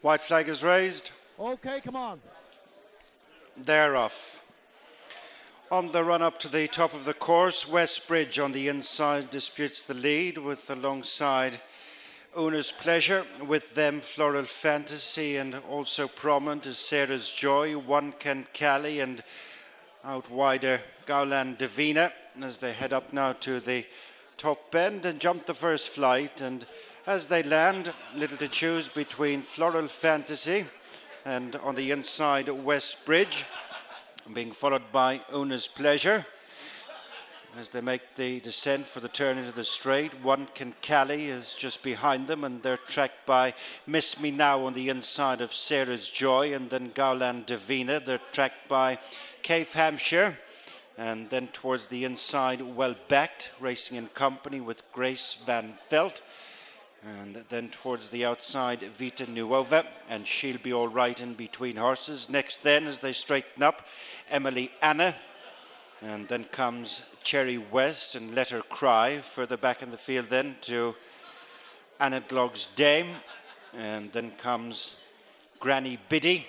White flag is raised. Okay, come on. They're off. On the run up to the top of the course, Westbridge on the inside disputes the lead with alongside Una's Pleasure. With them, Floral Fantasy, and also prominent is Sarah's Joy, One Can Cali, and out wider Gowland Davina as they head up now to the top bend and jump the first flight. And as they land, little to choose between Floral Fantasy and on the inside Westbridge, being followed by Una's Pleasure. As they make the descent for the turn into the straight, One Can Cali is just behind them, and they're tracked by Miss Me Now on the inside of Sarah's Joy, and then Gowland Davina. They're tracked by Cave Hampshire, and then towards the inside, Well Backed, racing in company with Grace Van Velt. And then towards the outside, Vita Nuova, and She'll Be All Right in between horses. Next then, as they straighten up, Emily Anna. And then comes Cherry West and Let Her Cry. Further back in the field then to Anna Glog's Dame. And then comes Granny Biddy.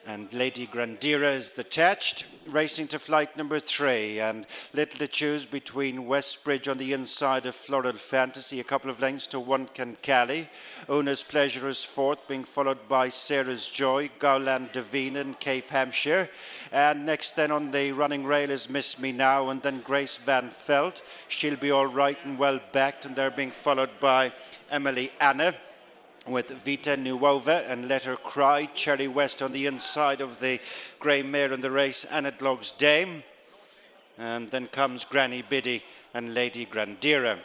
And Lady Grandira is detached, racing to flight number 3. And little to choose between Westbridge on the inside of Floral Fantasy, a couple of lengths to One Can Cali. Una's Pleasure is fourth, being followed by Sarah's Joy, Gowland Davina and Cave Hampshire. And next then on the running rail is Miss Me Now, and then Grace Van Velt. She'll Be All Right and Well Backed, and they're being followed by Emily Anna, with Vita Nuova and Let Her Cry. Cherry West on the inside of the grey mare in the race, Anna Glog's Dame. And then comes Granny Biddy and Lady Grandira.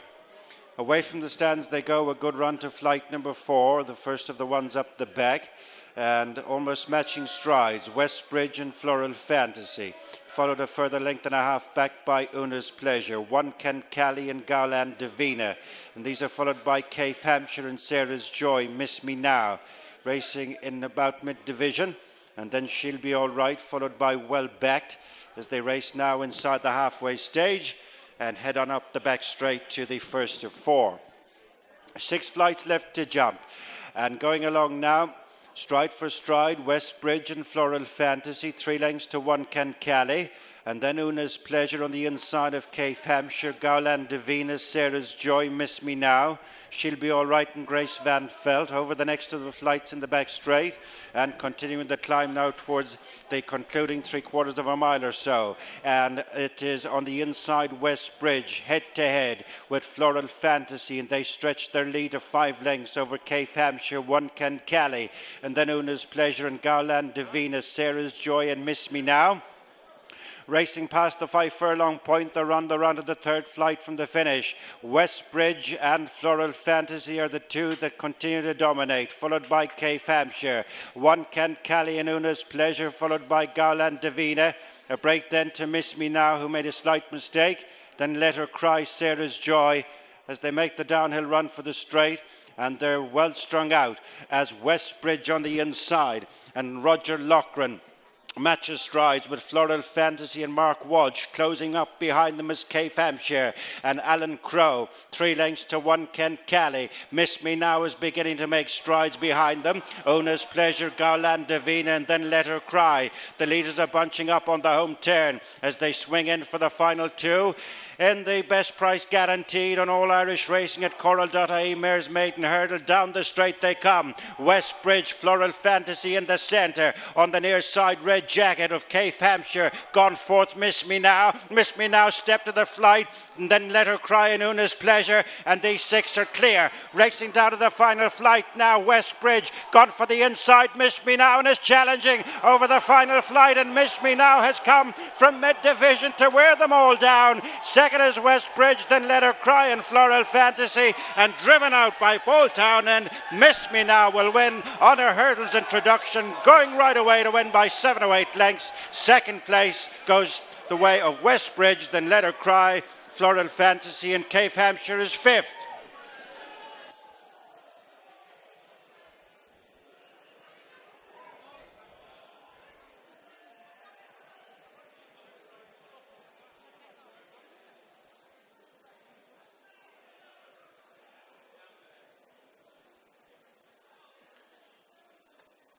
Away from the stands they go, a good run to flight number 4, the first of the ones up the back. And almost matching strides, Westbridge and Floral Fantasy. Followed a further length and a half back by Una's Pleasure, One Can Cali and Gowland Davina. And these are followed by Cave Hampshire and Sarah's Joy, Miss Me Now, racing in about mid-division. And then She'll Be All Right, followed by Well Backed, as they race now inside the halfway stage and head on up the back straight to the first of 4. 6 flights left to jump. And going along now, stride for stride, Westbridge and Floral Fantasy, 3 lengths to One Can Cali. And then Una's Pleasure on the inside of Cave Hampshire, Gowland Davina, Sarah's Joy, Miss Me Now. She'll Be All Right and Grace Van Velt over the next of the flights in the back straight, and continuing the climb now towards the concluding 3/4 of a mile or so. And it is on the inside Westbridge, head to head with Floral Fantasy, and they stretch their lead of 5 lengths over Cave Hampshire, One Can Cali, and then Una's Pleasure and Gowland Davina, Sarah's Joy and Miss Me Now. Racing past the 5 furlong point, they're on the run to the 3rd flight from the finish. Westbridge and Floral Fantasy are the 2 that continue to dominate, followed by Cave Hampshire. One Can Cali and Una's Pleasure, followed by Gowland Davina. A break then to Miss Me Now, who made a slight mistake. Then Let Her Cry, Sarah's Joy, as they make the downhill run for the straight. And they're well strung out as Westbridge on the inside and Roger Loughran matches strides with Floral Fantasy and Mark Walsh. Closing up behind them is Cave Hampshire and Alan Crow. 3 lengths to One Can Cali. Miss Me Now is beginning to make strides behind them. Una's Pleasure, Gowland Davina, and then Let Her Cry. The leaders are bunching up on the home turn as they swing in for the final 2. In the best price guaranteed on All Irish Racing at Coral.ie Mares Maiden Hurdle. Down the straight they come. Westbridge, Floral Fantasy in the centre. On the near side, Red Jacket of Cave Hampshire. Gone forth, Miss Me Now. Miss Me Now step to the flight, and then Let Her Cry in Una's Pleasure. And these 6 are clear. Racing down to the final flight now. Westbridge gone for the inside. Miss Me Now and is challenging over the final flight. And Miss Me Now has come from mid-division to wear them all down. Second is Westbridge, then Let Her Cry and Floral Fantasy, and driven out by Boltown, and Miss Me Now will win on her hurdles introduction, going right away to win by 7 or 8 lengths. Second place goes the way of Westbridge, then Let Her Cry, Floral Fantasy, and Cave Hampshire is 5th.